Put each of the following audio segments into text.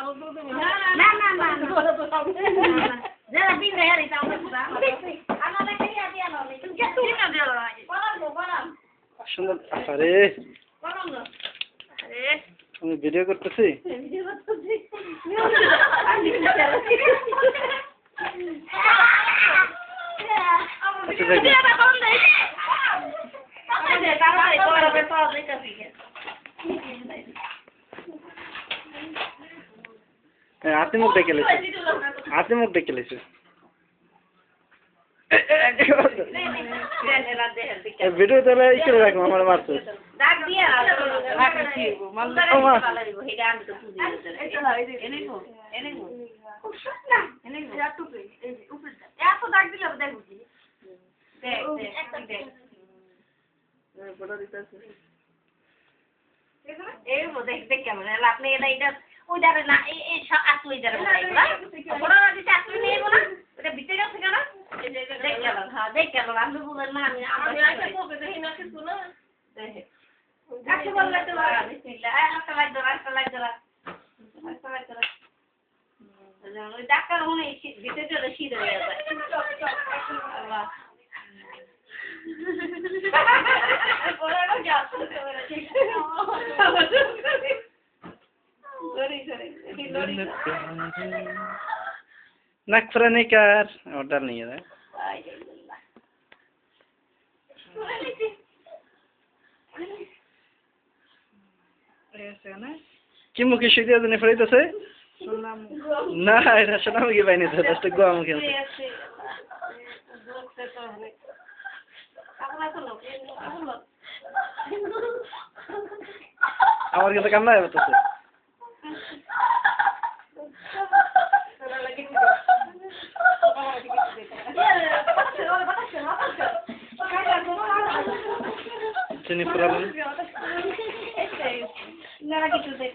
না না না যারা দিন রে আরে তাও না আমাদের কে দিয়া না তুমি কে তুমি না দিও না বলাম সুন্দর আরে বলাম না আরে আমি ভিডিও করতেছি ভিডিও করতেছি হাতে মুখ দেখে লেছে হাতে মুখ দেখে লেছে ভিডিও তাহলে ই করে রাখবো আমার মারছে কেমন আপনি এটা ওইটারে না এই আসলে যারা বড় দিতে আসলে নিয়ে না এটা ভিতরে গেছে কেন দেখ গেল হ্যাঁ দেখ গেল আপনি বলেন না আমি আমরা কোকে দেখি না কিছু না দেখে কাছে বললে তো বিসমিল্লাহ একটা লাইক দাও একটা লাইক দাও একটা লাইক দাও ওই ডাক্তার মনে ভিতরে চলে শীত হয়ে যায় আল্লাহ ওরা যাচ্ছে नखरानिकार ऑर्डर नहीं है কি মুখে শুয়ে দিনে ফেরাইতেছে না এটা শোনা মুখে বাইনে তো জাস্ট গোয়া মুখে আমার কাছে কান্না আসতেছে Sini problem. Nara gitu deh.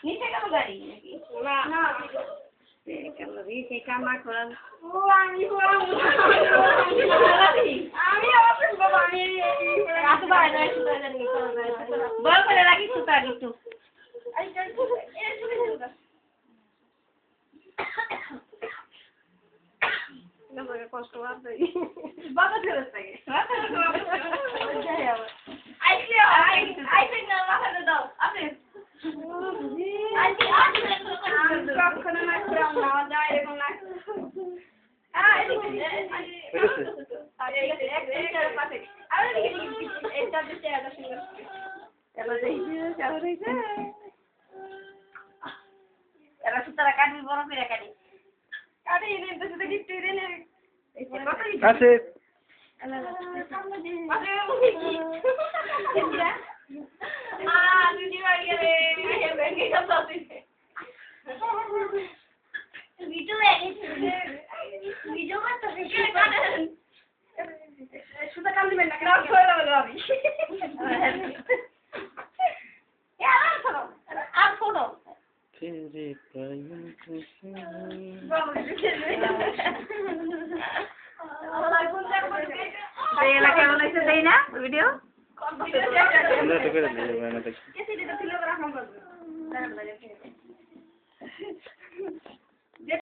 Ini saya kamu gari. Nah. Kalau ini saya kamar kurang. Wangi kurang. Ami apa sih bapak ini? Aku baru sudah jadi. Baru pada lagi suka gitu. Nggak pakai kostum apa ini? Bapak terus lagi. I think no matter the dog. I video?